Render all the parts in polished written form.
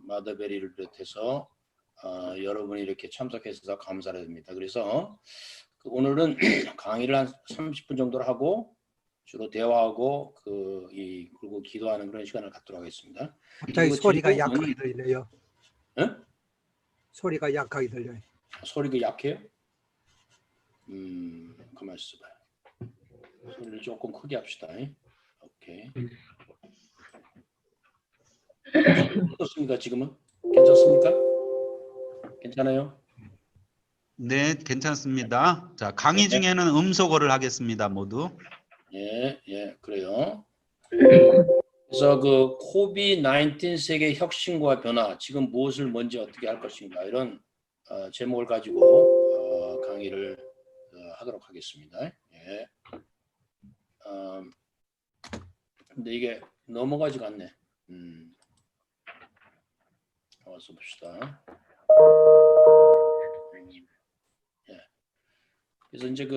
마더베리를 비롯해서 여러분이 이렇게 참석해서 감사를 드립니다. 그래서 오늘은 강의를 한 30분 정도를 하고 주로 대화하고 그리고 기도하는 그런 시간을 갖도록 하겠습니다. 갑자기 소리가 약하게 들려요. 네? 소리가 약하게 들려요. 소리가 약해요? 가만히 있어봐요. 소리를 조금 크게 합시다. 오케이. 어떻습니까? 지금은? 괜찮습니까? 괜찮아요? 네, 괜찮습니다. 자, 강의 네. 중에는 음소거를 하겠습니다, 모두. 예, 그래요. 그래서 그 코비드-19 세계 혁신과 변화, 지금 무엇을 먼저 어떻게 할 것인가 이런 제목을 가지고 강의를 하도록 하겠습니다. 예. 근데 이게 넘어가지가 않네. 와서 봅시다. 예. 그래서 이제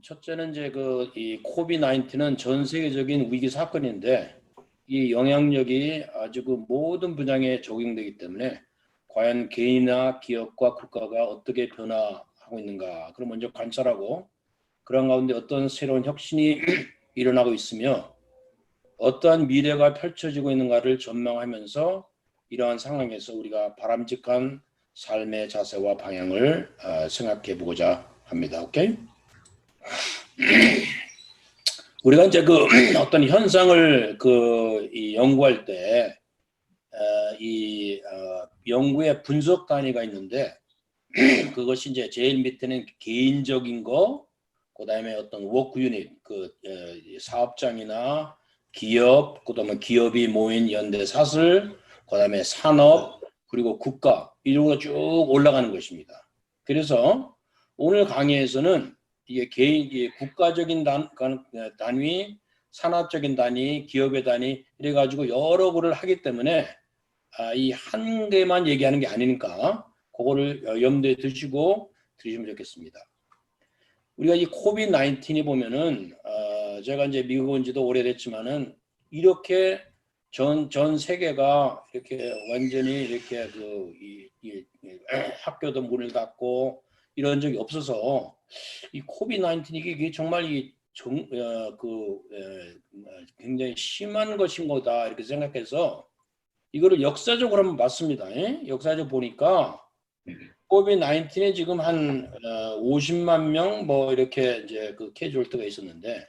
첫째는 이제 이 코비드-19는 전 세계적인 위기 사건인데 이 영향력이 아주 모든 분야에 적용되기 때문에 과연 개인이나 기업과 국가가 어떻게 변화하고 있는가 그걸 먼저 관찰하고 그런 가운데 어떤 새로운 혁신이 일어나고 있으며 어떠한 미래가 펼쳐지고 있는가를 전망하면서 이러한 상황에서 우리가 바람직한 삶의 자세와 방향을 생각해 보고자 합니다. 오케이? 우리가 이제 어떤 현상을 이 연구할 때 연구의 분석 단위가 있는데 그것이 이제 제일 밑에는 개인적인 거, 그다음에 어떤 워크 유닛, 사업장이나 기업, 그다음에 기업이 모인 연대 사슬, 그다음에 산업, 그리고 국가 이런 거 쭉 올라가는 것입니다. 그래서 오늘 강의에서는 이게 국가적인 단위, 산업적인 단위, 기업의 단위 이래가지고 여러 거를 하기 때문에 이 한 개만 얘기하는 게 아니니까 그거를 염두에 두시고 들으시면 좋겠습니다. 우리가 이 코비드-19이 보면은 제가 이제 미국 온 지도 오래됐지만은 이렇게 전 세계가 이렇게 완전히 이렇게 학교도 문을 닫고 이런 적이 없어서 이 코비드-19 이게 정말 굉장히 심한 것인 거다 이렇게 생각해서 이거를 역사적으로 한번 봤습니다. 역사적으로 보니까 코비드-19에 지금 한 50만 명 뭐 이렇게 이제 캐주얼티가 있었는데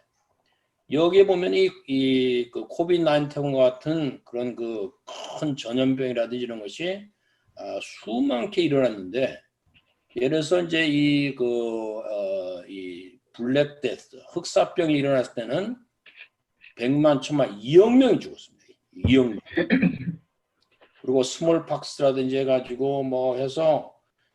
여기에 보면 이 코비드-19과 같은 그런 큰 전염병이라든지 이런 것이 수많게 일어났는데 예를 들어서 이제 이 블랙 데스 흑사병이 일어났을 때는 100만, 1000만, 2억 명이 죽었습니다. 2억 명. 그리고 스몰박스라든지 해가지고 뭐 해서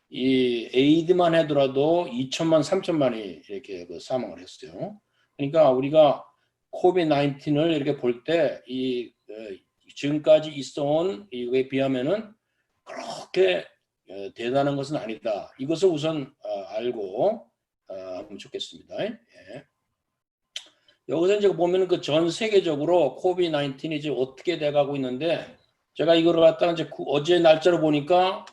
이 에이드만 하더라도 2천만, 3천만이 이렇게 사망을 했어요. 그러니까 우리가 코비드-19을 이렇게 볼 때 지금까지 있어온 이거에 비하면은 그렇게 대단한 것은 아니다. 이것을 우선 알고 하면 좋겠습니다. 예. 여기서 이제 보면은 전 세계적으로 코비드-19이 이제 어떻게 돼가고 있는데 제가 이거를 갖다가 이제 어제 날짜로 보니까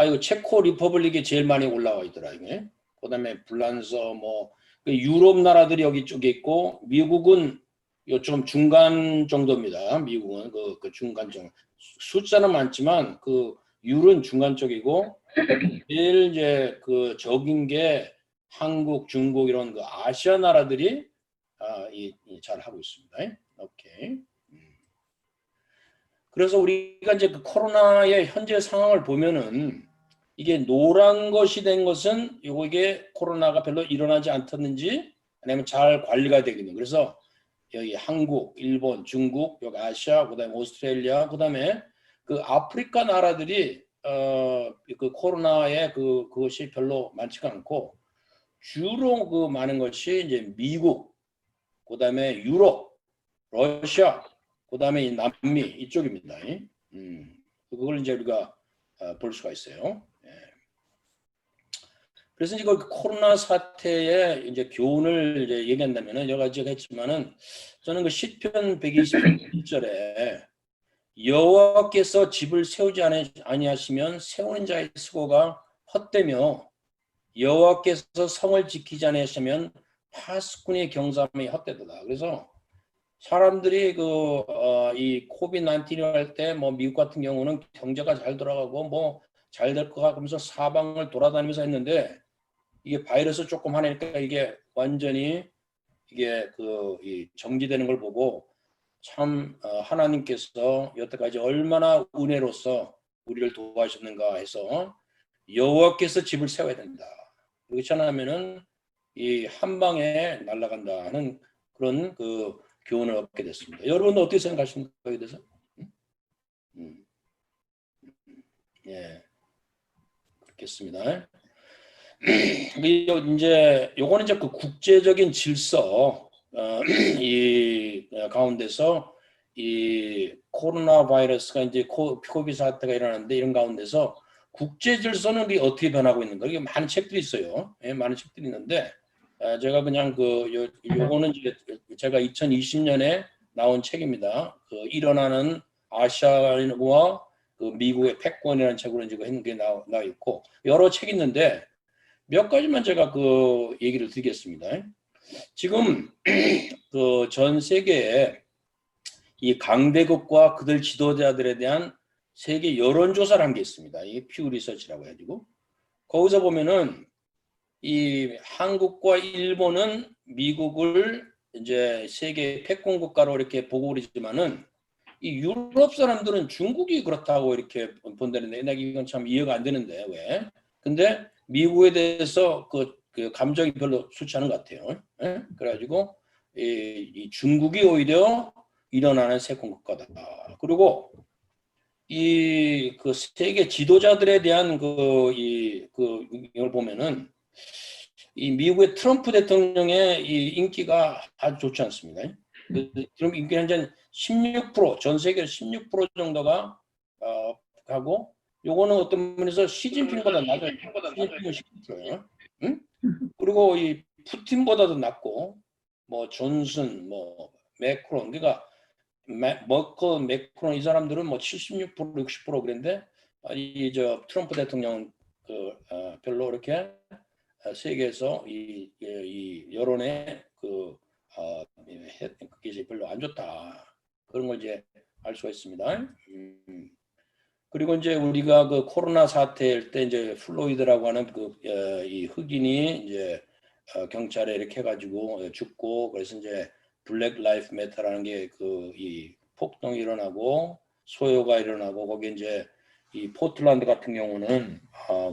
이거 체코 리퍼블릭이 제일 많이 올라와 있더라 이게. 그다음에 불란서 뭐 유럽 나라들이 여기 쪽에 있고 미국은 좀 중간 정도입니다. 미국은 그 중간 정도. 숫자는 많지만 율은 중간 쪽이고 제일 이제 적인 게 한국, 중국 이런 아시아 나라들이 잘 하고 있습니다. 오케이. 그래서 우리가 이제 코로나의 현재 상황을 보면은 이게 노란 것이 된 것은 이게 코로나가 별로 일어나지 않았는지 아니면 잘 관리가 되겠는. 그래서 여기 한국, 일본, 중국, 여기 아시아, 그다음에 오스트레일리아, 그다음에 아프리카 나라들이 코로나의 그것이 별로 많지가 않고 주로 많은 것이 이제 미국, 그다음에 유럽, 러시아, 그다음에 남미 이쪽입니다. 그걸 이제 우리가 볼 수가 있어요. 예. 그래서 이제 코로나 사태의 이제 교훈을 이제 얘기한다면은 여러 가지가 했지만은 저는 시편 121절에 여호와께서 집을 세우지 아니하시면 세우는 자의 수고가 헛되며 여호와께서 성을 지키지 아니하시면 파수꾼의 경삼이 헛되도다. 그래서 사람들이 이 코비드 19 할 때 뭐 미국 같은 경우는 경제가 잘 돌아가고 뭐 잘 될 것 같으면서 사방을 돌아다니면서 했는데 이게 바이러스 조금 하니까 이게 완전히 이게 이 정지되는 걸 보고 참 하나님께서 여태까지 얼마나 은혜로서 우리를 도와주셨는가 해서 여호와께서 집을 세워야 된다. 그렇지 않으면은 이 한 방에 날아간다는 그런 교훈을 얻게 됐습니다. 여러분은 어떻게 생각하십니까? 여기에 대해서? 예, 그렇겠습니다. 이제 요거는 이제 그 국제적인 질서 이 가운데서 이 코로나 바이러스가 이제 코비드 사태가 일어나는데 이런 가운데서 국제 질서는 어떻게 변하고 있는가? 이게 많은 책들이 있어요. 예, 많은 책들이 있는데 제가 그냥 요거는 이제 제가 2020년에 나온 책입니다. 일어나는 아시아와 미국의 패권이라는 책으로 이제 했는게 나와 있고 여러 책이 있는데 몇 가지만 제가 얘기를 드리겠습니다. 지금 전 세계에 이 강대국과 그들 지도자들에 대한 세계 여론조사를 한 게 있습니다. 이게 퓨 리서치라고 해가지고 거기서 보면은 이 한국과 일본은 미국을 이제 세계 패권 국가로 이렇게 보고 그러지만은 이 유럽 사람들은 중국이 그렇다고 이렇게 본다는데 내가 이건 참 이해가 안 되는데 왜? 근데 미국에 대해서 그 감정이 별로 좋지 않은 것 같아요. 예? 그래가지고 이 중국이 오히려 일어나는 패권 국가다. 그리고 이 세계 지도자들에 대한 이걸 보면은 이 미국의 트럼프 대통령의 이 인기가 아주 좋지 않습니다. 트럼프 인기 현재 16%, 전 세계 16% 정도가 가고 요거는 어떤 면에서 시진핑보다 낮아요. 시진핑은 19%예요. 응? 그리고 이 푸틴보다도 낮고 뭐 존슨, 뭐 매크론, 그러니까 머클, 매크론 이 사람들은 뭐 76%, 60% 그랬는데 이 트럼프 대통령은 별로 이렇게 세계에서 이 여론의 그게 별로 안 좋다. 그런 걸 이제 알 수가 있습니다. 그리고 이제 우리가 코로나 사태일 때 이제 플로이드라고 하는 이 흑인이 이제 경찰에 이렇게 해가지고 죽고 그래서 이제 블랙 라이프 매터라는 게 이 폭동이 일어나고 소요가 일어나고 거기 이제 이 포틀랜드 같은 경우는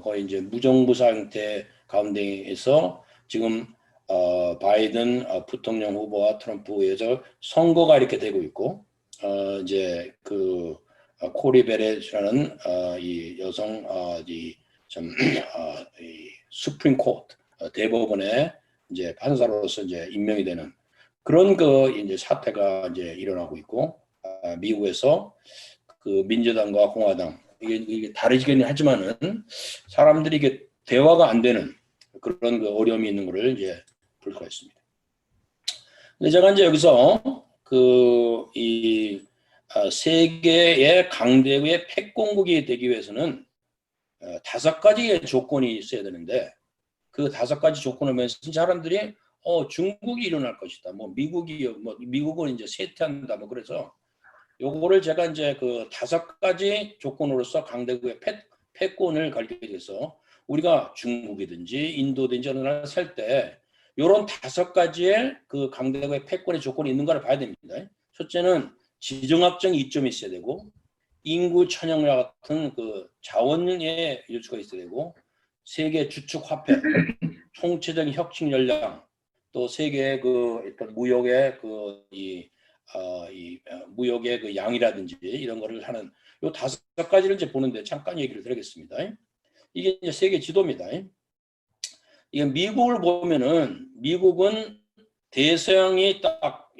거의 이제 무정부 상태 가운데에서 지금 바이든 부통령 후보와 트럼프에서 선거가 이렇게 되고 있고 이제 코리 베렛이라는 이 여성 이 수프림 코트 대법원의 이제 판사로서 이제 임명이 되는 그런 이제 사태가 이제 일어나고 있고 미국에서 민주당과 공화당 이게 다르긴 하지만은 사람들이 이게 대화가 안 되는 그런 어려움이 있는 것을 이제 볼 수가 있습니다. 근데 제가 이제 여기서 이 세계의 강대국의 패권국이 되기 위해서는 5가지의 조건이 있어야 되는데 그 5가지 조건을 보면서 사람들이 중국이 일어날 것이다. 뭐 미국은 이제 쇠퇴한다. 뭐 그래서 요거를 제가 이제 5가지 조건으로서 강대국의 패권을 가리키기 위해서 우리가 중국이든지 인도든지 어느 나라 살 때 요런 5가지의 강대국의 패권의 조건이 있는가를 봐야 됩니다. 첫째는 지정학적 이점이 있어야 되고 인구 천연과 같은 자원의 요소가 있어야 되고 세계 주축 화폐, 총체적인 혁신 역량, 또 세계의 일단 무역의 무역의 양이라든지 이런 거를 하는 요 5가지를 이제 보는데 잠깐 얘기를 드리겠습니다. 이게 이제 세계 지도입니다. 이게 미국을 보면은 미국은 대서양이 딱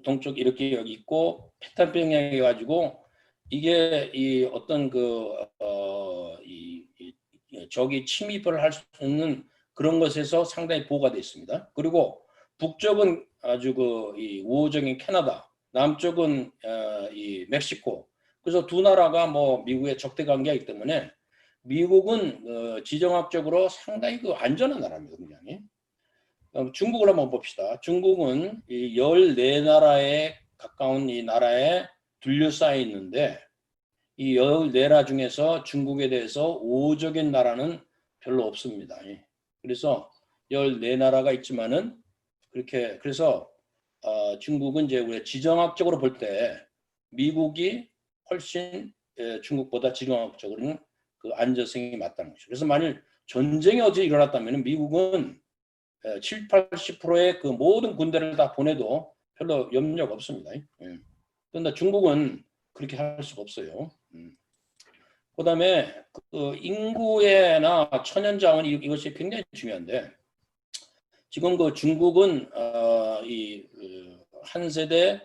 동쪽 이렇게 여기 있고 태평양에 가지고 이게 이 어떤 적이 침입을 할 수 있는 그런 것에서 상당히 보호가 되어 있습니다. 그리고 북쪽은 아주 이 우호적인 캐나다, 남쪽은 이 멕시코, 그래서 두 나라가 뭐 미국의 적대 관계이기 때문에 미국은 지정학적으로 상당히 그 안전한 나라입니다, 굉장히. 중국을 한번 봅시다. 중국은 이 14나라에 가까운 이 나라에 둘러싸여 있는데 이 14나라 중에서 중국에 대해서 우호적인 나라는 별로 없습니다. 그래서 14나라가 있지만은 그렇게 그래서 중국은 이제 우리 지정학적으로 볼 때 미국이 훨씬 중국보다 지정학적으로는 그 안전성이 맞다는 거죠. 그래서 만일 전쟁이 어제 일어났다면 미국은 7, 80%의 그 모든 군대를 다 보내도 별로 염려가 없습니다. 그런데 중국은 그렇게 할 수가 없어요. 그다음에 그 인구나 천연자원 이것이 굉장히 중요한데 지금 그 중국은 한 세대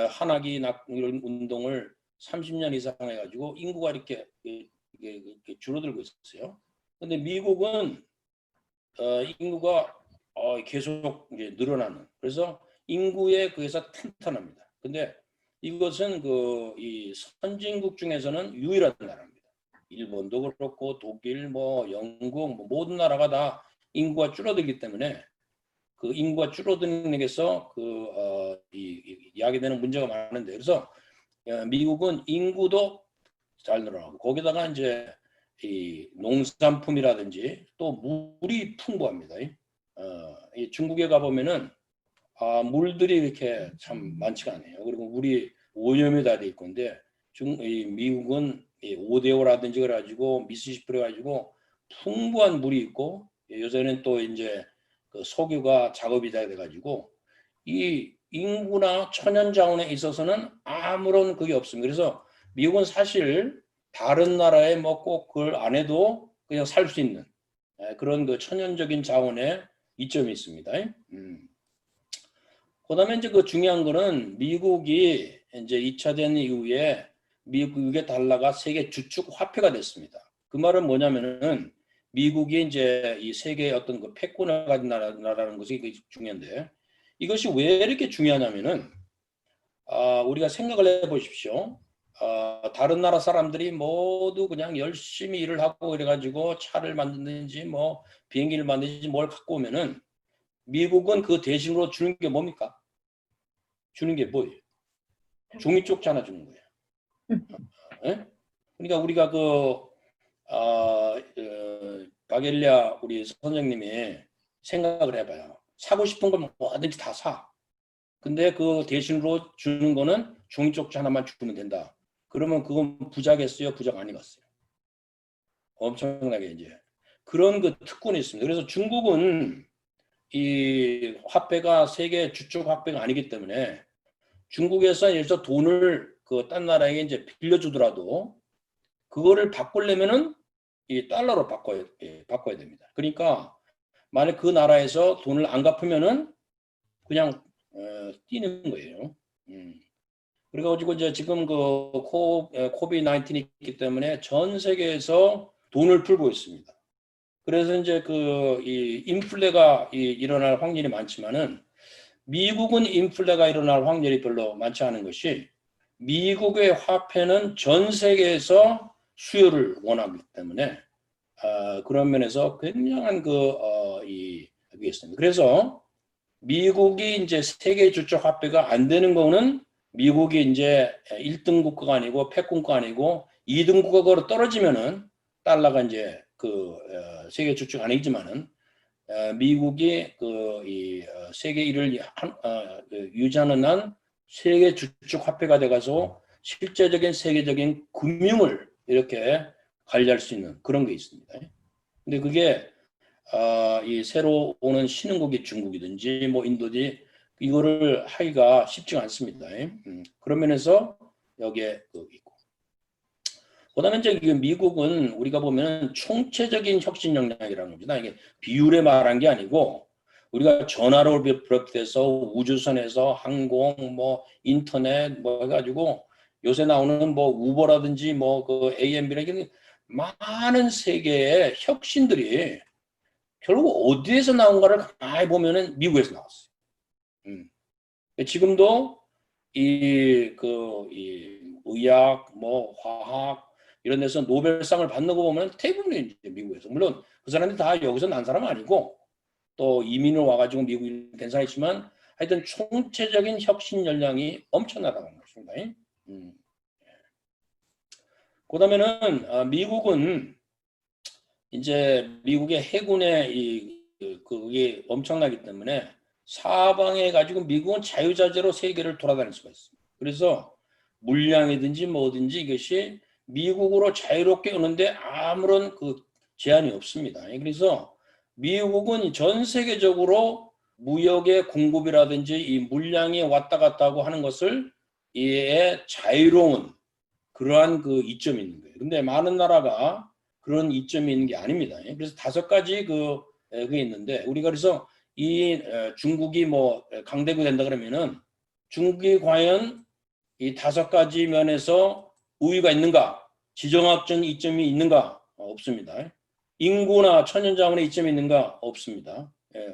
한학기 이런 운동을 30년 이상 해가지고 인구가 이렇게 줄어들고 있었어요. 그런데 미국은 인구가 계속 이제 늘어나는 그래서 인구에 그래서 탄탄합니다. 근데 이것은 이 선진국 중에서는 유일한 나라입니다. 일본도 그렇고 독일, 뭐 영국, 뭐 모든 나라가 다 인구가 줄어들기 때문에 그 인구가 줄어드는 데서 야기되는 문제가 많은데 그래서 미국은 인구도 잘 늘어나고 거기다가 이제 이 농산품이라든지 또 물이 풍부합니다. 이 중국에 가보면은 물들이 이렇게 참 많지가 않아요. 그리고 물이 오염이 다 돼 있고 근데 미국은 오데오라든지 그래가지고 미시시피 가지고 풍부한 물이 있고 요새는 또 이제 그 석유가 작업이 다 돼가지고 이 인구나 천연자원에 있어서는 아무런 그게 없습니다. 그래서 미국은 사실 다른 나라에 뭐 꼭 그걸 안 해도 그냥 살 수 있는 그런 그 천연적인 자원에 이점이 있습니다. 그다음에 이제 그 중요한 거는 미국이 이제 2차 대전 이후에 미국의 달러가 세계 주축 화폐가 됐습니다. 그 말은 뭐냐면은 미국이 이제 이 세계의 어떤 그 패권을 가진 나라라는 것이 중요한데 이것이 왜 이렇게 중요하냐면은 우리가 생각을 해보십시오. 다른 나라 사람들이 모두 그냥 열심히 일을 하고 이래가지고 차를 만드는지 뭐 비행기를 만드는지 뭘 갖고 오면은 미국은 그 대신으로 주는 게 뭡니까? 주는 게 뭐예요? 종이 쪽지 하나 주는 거예요. 그러니까 우리가 바겔리아 우리 선생님이 생각을 해봐요. 사고 싶은 건 뭐든지 다 사. 근데 그 대신으로 주는 거는 종이 쪽지 하나만 주면 된다. 그러면 그건 부자겠어요? 부자가 아니겠어요? 엄청나게 이제 그런 그 특권이 있습니다. 그래서 중국은 이 화폐가 세계 주축 화폐가 아니기 때문에 중국에서 예를 들어 돈을 그 딴 나라에게 이제 빌려주더라도 그거를 바꾸려면은 이 달러로 바꿔야 됩니다. 그러니까 만약 그 나라에서 돈을 안 갚으면은 그냥 뛰는 거예요. 그래가지고 이제 지금 그 코비드-19이 있기 때문에 전 세계에서 돈을 풀고 있습니다. 그래서 이제 이 인플레가 일어날 확률이 많지만은 미국은 인플레가 일어날 확률이 별로 많지 않은 것이 미국의 화폐는 전 세계에서 수요를 원하기 때문에 그런 면에서 굉장한 그게 있습니다. 그래서 미국이 이제 세계 주축 화폐가 안 되는 거는 미국이 이제 1등 국가가 아니고 패권국가 아니고 2등 국가로 떨어지면은 달러가 이제 세계 주축 아니지만은 미국이 세계 1위를 유지하는 한 세계 주축 화폐가 돼가서 실제적인 세계적인 금융을 이렇게 관리할 수 있는 그런 게 있습니다. 근데 그게 이 새로 오는 신흥국이 중국이든지 뭐 인도지 이거를 하기가 쉽지가 않습니다. 그런 면에서 여기에 있고. 그다음에 이제 미국은 우리가 보면 총체적인 혁신 역량이라는 겁니다. 이게 비율에 말한 게 아니고 우리가 전화로 비롯해서 우주선에서 항공, 뭐 인터넷 뭐 해가지고 요새 나오는 뭐 우버라든지 뭐 그 AMB라든지 많은 세계의 혁신들이 결국 어디에서 나온가를 가만히 보면은 미국에서 나왔어요. 지금도 의학, 뭐 화학 이런 데서 노벨상을 받는 거 보면 대부분이 이제 미국에서, 물론 그 사람들이 다 여기서 난 사람 아니고 또 이민을 와가지고 미국에 된 사람이 있지만 하여튼 총체적인 혁신 역량이 엄청나다는 것입니다. 그다음에는 미국은 이제 미국의 해군의 그게 엄청나기 때문에 사방에 가지고 미국은 자유자재로 세계를 돌아다닐 수가 있습니다. 그래서 물량이든지 뭐든지 이것이 미국으로 자유롭게 오는데 아무런 그 제한이 없습니다. 그래서 미국은 전 세계적으로 무역의 공급이라든지 이 물량이 왔다 갔다 하고 하는 것을 이에 자유로운 그러한 그 이점이 있는 거예요. 근데 많은 나라가 그런 이점이 있는 게 아닙니다. 그래서 5가지 그게 있는데 우리가 그래서 이 중국이 뭐 강대국이 된다 그러면은 중국이 과연 이 5가지 면에서 우위가 있는가? 지정학적 이점이 있는가? 없습니다. 인구나 천연자원의 이점이 있는가? 없습니다.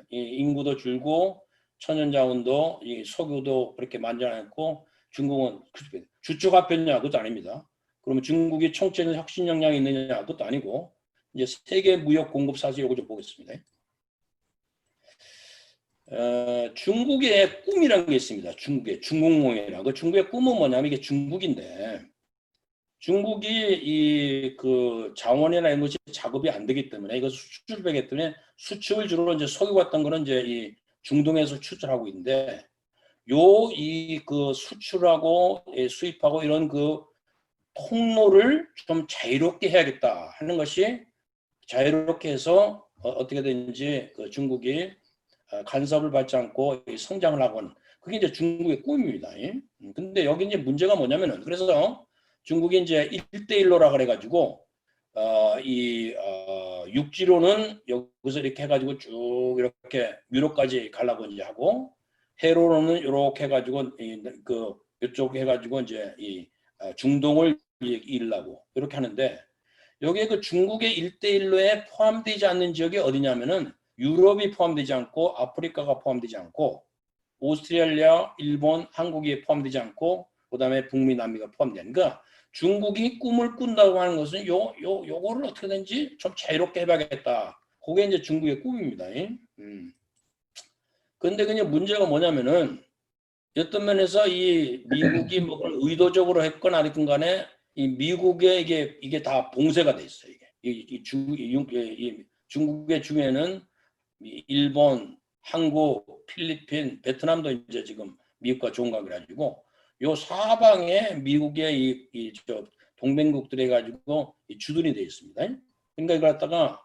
인구도 줄고 천연자원도 이 석유도 그렇게 만전하고 중국은 주축화폐냐? 그것도 아닙니다. 그러면 중국이 총체적 혁신 역량이 있느냐? 그것도 아니고 이제 세계 무역 공급 사실 이거 좀 보겠습니다. 중국의 꿈이라는 게 있습니다. 중국의 중국몽이라는 그 중국의 꿈은 뭐냐면 이게 중국인데 중국이 이 그 자원이나 이런 것이 작업이 안 되기 때문에 이거 수출을 하기 때문에 수출을 주로 이제 석유 같은 거는 이제 이 중동에서 수출하고 있는데 이 그 수출하고 수입하고 이런 그 통로를 좀 자유롭게 해야겠다 하는 것이 자유롭게 해서 어떻게든지 그 중국이 간섭을 받지 않고 성장을 하고는 그게 이제 중국의 꿈입니다. 근데 여기 이제 문제가 뭐냐면은 그래서 중국이 이제 1대1로라 그래가지고 육지로는 여기서 이렇게 해가지고 쭉 이렇게 유럽까지 가려고 이제 하고 해로로는 이렇게 해가지고 그 이쪽 해가지고 이제 이 중동을 이으려고 이렇게 하는데 여기에 그 중국의 1대1로에 포함되지 않는 지역이 어디냐면은 유럽이 포함되지 않고 아프리카가 포함되지 않고 오스트레일리아, 일본, 한국이 포함되지 않고 그다음에 북미, 남미가 포함되지 않고 그러니까 중국이 꿈을 꾼다고 하는 것은 요거를 어떻게든지 좀 자유롭게 해봐야겠다. 그게 이제 중국의 꿈입니다. 그런데 그냥 문제가 뭐냐면은 어떤 면에서 이 미국이 뭐 의도적으로 했건 안 했건 간에 이 미국의 이게 다 봉쇄가 돼 있어요. 이게 중국의 중에는 일본, 한국, 필리핀, 베트남도 이제 지금 미국과 좋은 관계를 가지고 요 사방에 미국의 저 동맹국들이 가지고 주둔이 되어 있습니다. 그러니까 이걸 갖다가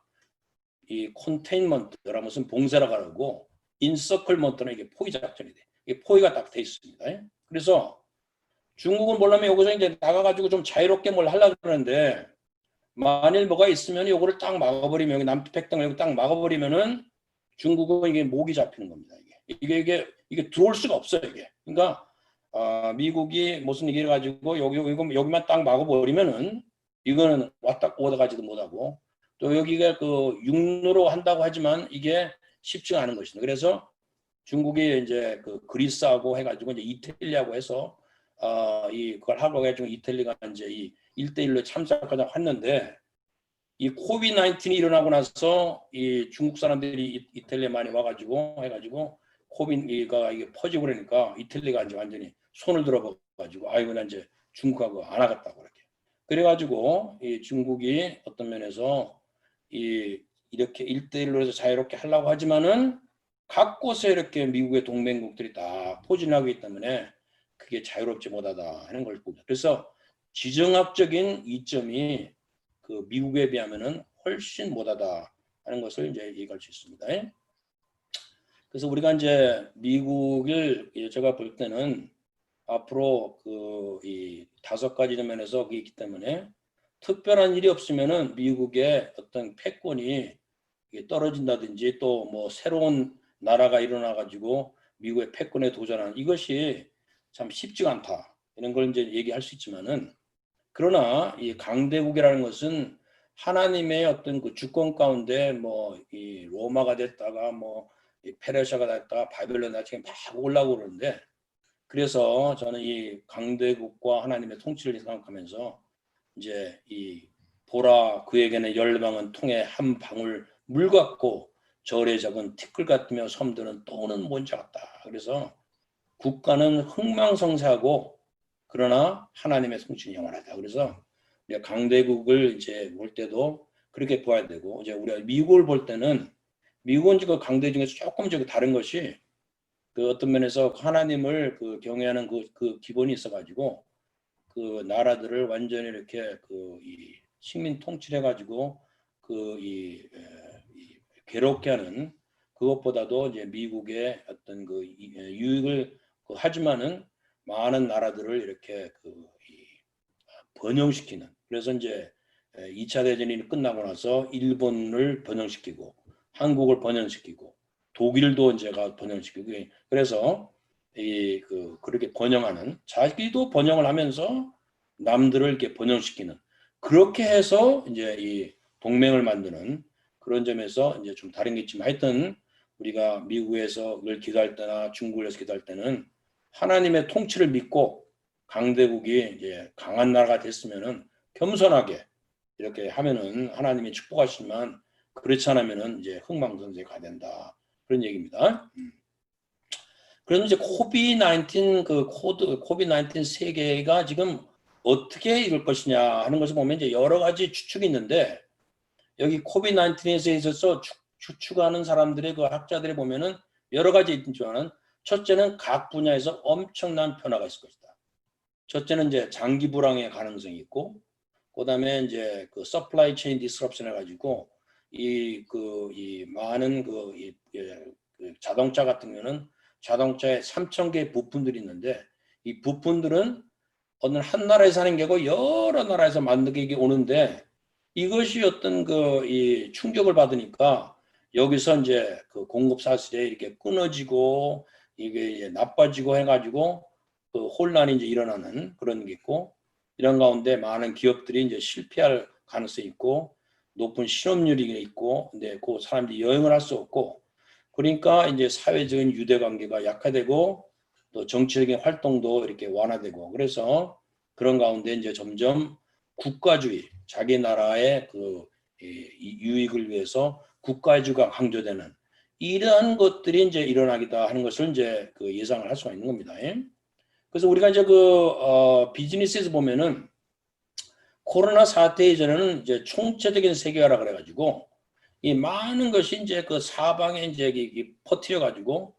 이 컨테인먼트라는 것은 봉쇄라고 하고 인서클먼트는 이게 포위 작전이 돼. 이게 포위가 딱 돼 있습니다. 그래서 중국은 뭐냐면 여기서 이제 나가가지고 좀 자유롭게 뭘 하려고 그러는데 만일 뭐가 있으면 요거를 딱 막아버리면 여기 남태평양 여기 딱 막아버리면은 중국은 이게 목이 잡히는 겁니다. 이게 들어올 수가 없어요. 이게. 그러니까 미국이 무슨 얘기를 가지고 여기만 딱 막아버리면은 이거는 왔다 오다 가지도 못하고 또 여기가 그 육로로 한다고 하지만 이게 쉽지가 않은 것입니다. 그래서 중국이 이제 그 그리스하고 해가지고 이제 이탈리아하고 해서 그걸 하고 해가지고 이탈리아가 이제 이 1대1로 참석하자고 했는데 이 코비드-19이 일어나고 나서 이 중국 사람들이 이탈리아 많이 와가지고 해가지고 코비드가 이게 퍼지고 그러니까 이탈리아가 이제 완전히 손을 들어봐가지고 아이고 난 이제 중국하고 안 하겠다고 그렇게 그래가지고 이 중국이 어떤 면에서 이렇게 1대1로 해서 자유롭게 하려고 하지만은 각 곳에 이렇게 미국의 동맹국들이 다 포진하고 있기 때문에 그게 자유롭지 못하다 하는 걸 봅니다. 그래서 지정학적인 이점이 그 미국에 비하면은 훨씬 못하다 하는 것을 이제 얘기할 수 있습니다. 그래서 우리가 이제 미국을 제가 볼 때는 앞으로 이 5가지 면에서 그게 있기 때문에 특별한 일이 없으면은 미국의 어떤 패권이 떨어진다든지 또 뭐 새로운 나라가 일어나 가지고 미국의 패권에 도전하는 이것이 참 쉽지가 않다 이런 걸 이제 얘기할 수 있지만은 그러나 이 강대국이라는 것은 하나님의 어떤 그 주권 가운데 뭐 이 로마가 됐다가 뭐 이 페르시아가 됐다가 바벨론 나중에 막 올라오고 그러는데 그래서 저는 이 강대국과 하나님의 통치를 생각하면서 이제 이 보라 그에게는 열방은 통에 한 방울 물 같고 절에 적은 티끌 같으며 섬들은 떠오는 먼지 같다. 그래서 국가는 흥망성쇠하고 그러나 하나님의 통치는 영원하다. 그래서 우리가 강대국을 이제 볼 때도 그렇게 봐야 되고 이제 우리가 미국을 볼 때는 미국은 지금 강대 중에서 조금 다른 것이 그 어떤 면에서 하나님을 그 경외하는 그 기본이 있어가지고 그 나라들을 완전히 이렇게 그 이 식민 통치를 해가지고 그 이 괴롭게 하는 그것보다도 이제 미국의 어떤 그 유익을 하지만은 많은 나라들을 이렇게 번영시키는 그래서 이제 2차 대전이 끝나고 나서 일본을 번영시키고 한국을 번영시키고 독일도 이제가 번영시키고 그래서 그렇게 번영하는 자기도 번영을 하면서 남들을 이렇게 번영시키는 그렇게 해서 이제 이 동맹을 만드는 그런 점에서 이제 좀 다른 게 있지만 하여튼 우리가 미국에서 늘 기도할 때나 중국에서 기도할 때는 하나님의 통치를 믿고 강대국이 이제 강한 나라가 됐으면은 겸손하게 이렇게 하면은 하나님이 축복하시지만 그렇지 않으면은 이제 흥망성쇠가 된다 그런 얘기입니다. 그래서 이제 코비드-19 코비드-19 세계가 지금 어떻게 이럴 것이냐 하는 것을 보면 이제 여러 가지 추측이 있는데 여기 코비드-19에 있어서 추측하는 사람들의 그 학자들이 보면은 여러 가지 있지만은 첫째는 각 분야에서 엄청난 변화가 있을 것이다. 첫째는 이제 장기 불황의 가능성이 있고, 그다음에 이제 그 서플라이 체인 디스럽션 해가지고 이 많은 그 자동차 같은 경우는 자동차에 3,000개의 부품들이 있는데 이 부품들은 어느 한 나라에서 하는 게 아니고 여러 나라에서 만들게 오는데 이것이 어떤 이 충격을 받으니까 여기서 이제 그 공급 사슬에 이렇게 끊어지고 이게 나빠지고 해가지고 그 혼란이 이제 일어나는 그런 게 있고 이런 가운데 많은 기업들이 이제 실패할 가능성이 있고 높은 실업률이 있고 근데 그 사람들이 여행을 할 수 없고 그러니까 이제 사회적인 유대 관계가 약화되고 또 정치적인 활동도 이렇게 완화되고 그래서 그런 가운데 이제 점점 국가주의 자기 나라의 그 유익을 위해서 국가주의가 강조되는 이러한 것들이 이제 일어나기다 하는 것을 이제 그 예상을 할 수가 있는 겁니다. 그래서 우리가 이제 비즈니스에서 보면은 코로나 사태 이전에는 이제 총체적인 세계화라 그래가지고 이 많은 것이 이제 그 사방에 이제 퍼뜨려 가지고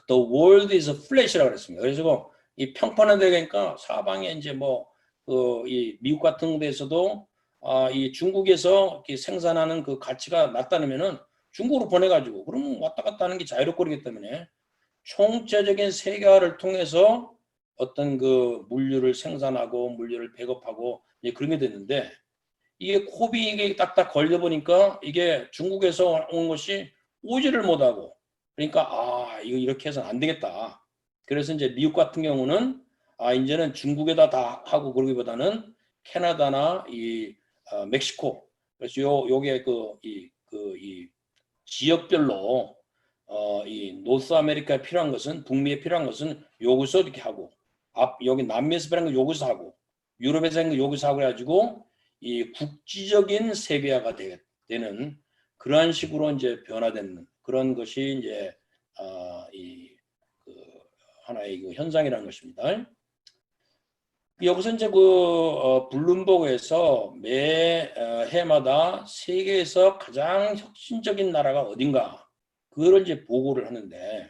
The world is flat이라고 그랬습니다. 그래서 이 평판화 되니까 사방에 이제 이 미국 같은 데서도 이 중국에서 생산하는 그 가치가 낮다면은 중국으로 보내가지고 그러면 왔다 갔다 하는 게 자유롭고 그러기 때문에 총체적인 세계화를 통해서 어떤 그 물류를 생산하고 물류를 배급하고 이제 그런 게 됐는데 이게 코비드에 딱딱 걸려보니까 이게 중국에서 온 것이 오지를 못하고 그러니까 이거 이렇게 해서는 안 되겠다. 그래서 이제 미국 같은 경우는 이제는 중국에다 다 하고 그러기보다는 캐나다나 멕시코 그래서 요게 이 지역별로 이 노스 아메리카에 필요한 것은 북미에 필요한 것은 여기서 이렇게 하고 여기 남미에서 필요한 거 여기서 하고 유럽에서 하는 거 여기서 하고 해가지고 이 국지적인 세계화가 되는 그러한 식으로 이제 변화되는 그런 것이 이제 하나의 그 현상이라는 것입니다. 여기서 이제 블룸버그에서 매 해마다 세계에서 가장 혁신적인 나라가 어딘가 그걸 이제 보고를 하는데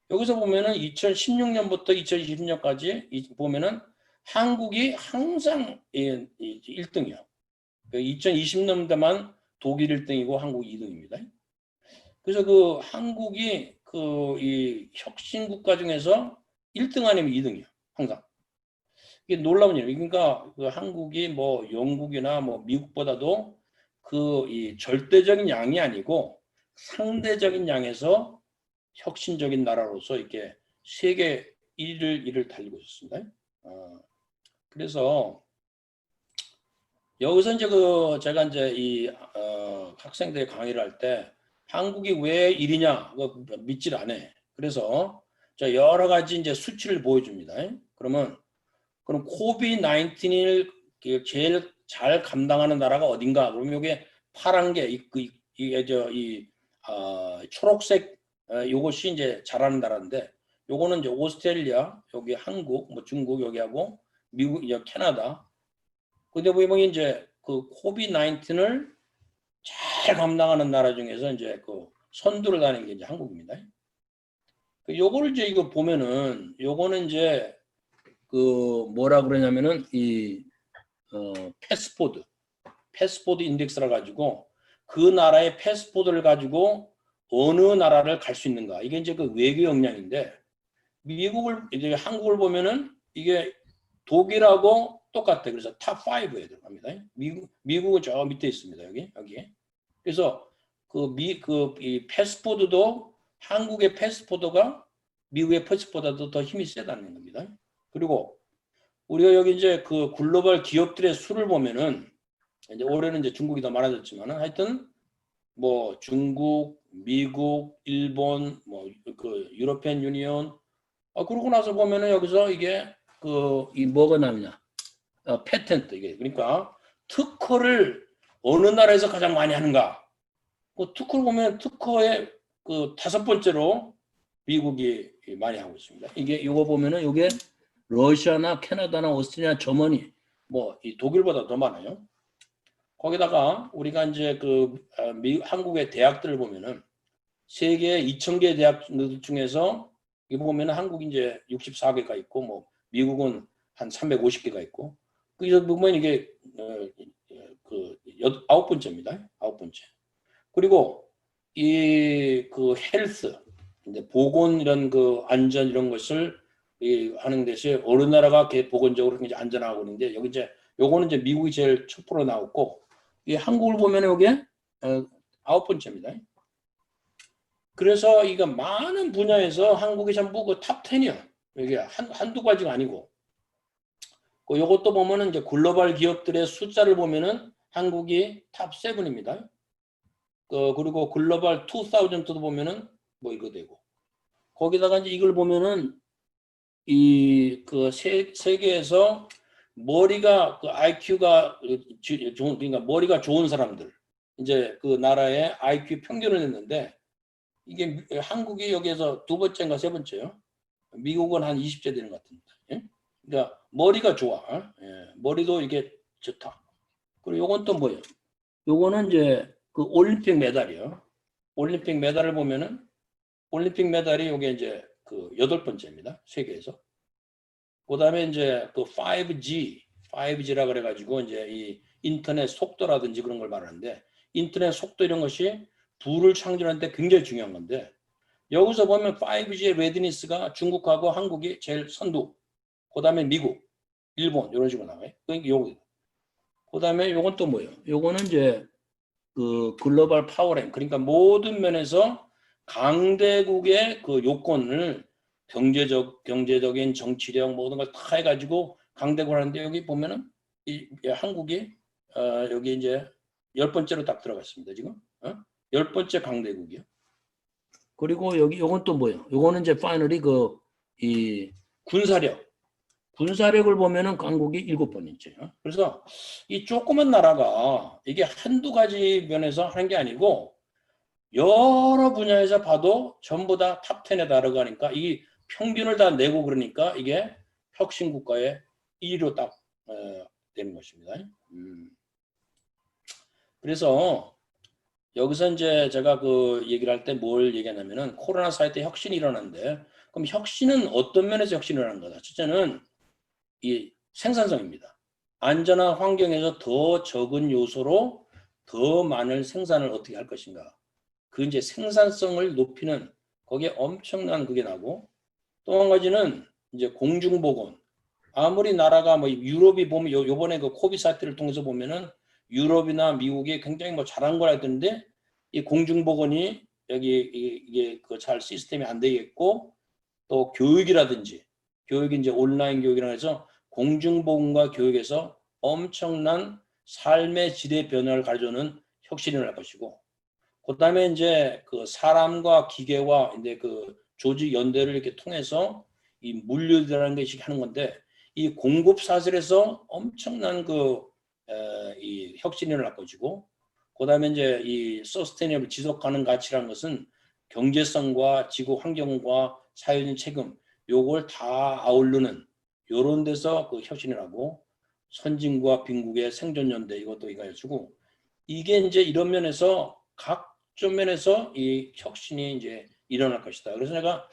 여기서 보면은 2016년부터 2020년까지 보면은 한국이 항상 1등이요. 2020년대만 독일 1등이고 한국 2등입니다. 그래서 그 한국이 이 혁신 국가 중에서 1등 아니면 2등이요. 항상. 이게 놀라운 일이에요. 그러니까 그 한국이 영국이나 미국보다도 이 절대적인 양이 아니고 상대적인 양에서 혁신적인 나라로서 이렇게 세계 1위를 달리고 있습니다. 그래서 여기서 이제 제가 이제 이 학생들 강의를 할 때 한국이 왜 1위냐 믿질 않아. 그래서 자, 여러 가지 이제 수치를 보여줍니다. 그럼 코비드-19을 제일 잘 감당하는 나라가 어딘가? 그러면 이게 파란 게 이게 초록색 요것이 이제 잘하는 나라인데, 요거는 이제 오스트레일리아, 여기 한국, 뭐 중국 여기하고 미국, 이제 캐나다. 근데 보면 이제 그 코비드-19을 잘 감당하는 나라 중에서 이제 그 선두를 다니는 게 이제 한국입니다. 요거를 이제 이거 보면은 요거는 이제 그 뭐라 그러냐면은 패스포드 인덱스라 가지고 그 나라의 패스포드를 가지고 어느 나라를 갈 수 있는가, 이게 이제 그 외교 역량인데, 미국을 이제 한국을 보면은 이게 독일하고 똑같아. 그래서 탑 5에 들어갑니다. 미국은 저 밑에 있습니다. 여기. 그래서 이 패스포드도 한국의 패스포드가 미국의 패스포드보다도 더 힘이 세다는 겁니다. 그리고 우리가 여기 이제 그 글로벌 기업들의 수를 보면은, 이제 올해는 이제 중국이 더 많아졌지만은 하여튼 뭐 중국, 미국, 일본, 뭐 그 유로피안 유니온, 그러고 나서 보면은 여기서 이게 이 뭐가 나오냐, 패텐트, 이게 그러니까 특허를 어느 나라에서 가장 많이 하는가. 그 특허를 보면 특허의 그 5번째로 미국이 많이 하고 있습니다. 이거 보면은 이게 러시아나 캐나다나 오스트리아, 저머니, 뭐 이 독일보다 더 많아요. 거기다가 우리가 이제 한국의 대학들을 보면은 세계 2,000개 대학들 중에서 이거 보면은 한국이 이제 64개가 있고, 뭐 미국은 한 350개가 있고, 그래서 보면 이게 9번째입니다. 9번째. 그리고 그 헬스, 이제 보건, 이런 그 안전, 이런 것을 하는 데서 어느 나라가 보건적으로 굉장히 안전하고 있는데, 여기 이제 요거는 이제 미국이 제일 첫 프로 나왔고, 이 한국을 보면 여기에 9번째입니다. 그래서 이거 많은 분야에서 한국이 전부 그 탑 10이야. 이게 한두 가지가 아니고. 요것도 보면은 이제 글로벌 기업들의 숫자를 보면은 한국이 탑 7입니다. 그리고 글로벌 2000도 보면은 뭐 이거 되고. 거기다가 이제 이걸 보면은 세계에서 머리가 IQ가 좋은, 그러니까 머리가 좋은 사람들, 이제 그 나라의 IQ 평균을 냈는데, 이게 한국이 여기에서 2번째인가 3번째요. 미국은 한 20째 되는 것 같은데. 예? 그러니까 머리가 좋아. 예. 머리도 이게 좋다. 그리고 요건 또 뭐예요? 요거는 이제 그 올림픽 메달이요. 올림픽 메달을 보면은 올림픽 메달이 요게 이제 그 8번째입니다. 세계에서. 그다음에 이제 그 5G라 그래가지고 이제 이 인터넷 속도라든지 그런 걸 말하는데, 인터넷 속도 이런 것이 부를 창출하는데 굉장히 중요한 건데, 여기서 보면 5G의 레디니스가 중국하고 한국이 제일 선두, 그다음에 미국, 일본 이런 식으로 나와요. 그다음에 요건 또 뭐예요? 요거는 이제 그 글로벌 파워랭, 그러니까 모든 면에서 강대국의 그 요건을 경제적인 정치력 모든 걸 다 해가지고 강대국을 하는데, 여기 보면은 한국이 여기 이제 10번째로 딱 들어갔습니다. 지금 10번째 강대국이요. 그리고 요건 또 뭐예요? 요거는 이제 파이널이 이 군사력을 보면은 한국이 7번이죠. 그래서 이 조그만 나라가 이게 한두 가지 면에서 하는 게 아니고 여러 분야에서 봐도 전부 다 탑 10에 달아가니까, 이 평균을 다 내고 그러니까 이게 혁신 국가의 1위로 딱 되는 것입니다. 그래서 여기서 이제 제가 그 얘기를 할 때 뭘 얘기하냐면은, 코로나 사태 때 혁신이 일어났는데, 그럼 혁신은 어떤 면에서 혁신이 일어나는 거다? 첫째는 이 생산성입니다. 안전한 환경에서 더 적은 요소로 더 많은 생산을 어떻게 할 것인가. 그 이제 생산성을 높이는, 거기에 엄청난 그게 나고, 또 한 가지는 이제 공중보건. 아무리 나라가 뭐 유럽이 보면 요번에 그 코비드 사태를 통해서 보면은 유럽이나 미국이 굉장히 뭐 잘한 거라 했던데, 이 공중보건이 여기 이게 그 잘 시스템이 안 되겠고, 또 교육이 이제 온라인 교육이라 해서 공중보건과 교육에서 엄청난 삶의 질의 변화를 가져오는 혁신이 날 것이고, 그다음에 이제 그 사람과 기계와 이제 그 조직 연대를 이렇게 통해서 이 물류라는 것이 하는 건데 이 공급 사슬에서 엄청난 이 혁신이 일어날 것이고 그다음에 이제 이 서스테이너블 지속 가능 가치라는 것은 경제성과 지구 환경과 사회적인 책임 요걸 다 아우르는 요런 데서 그 혁신이라고 선진과 빈국의 생존 연대 이것도 이거 해주고 이게 이제 이런 면에서 각종 면에서 이 혁신이 이제 일어날 것이다. 그래서 내가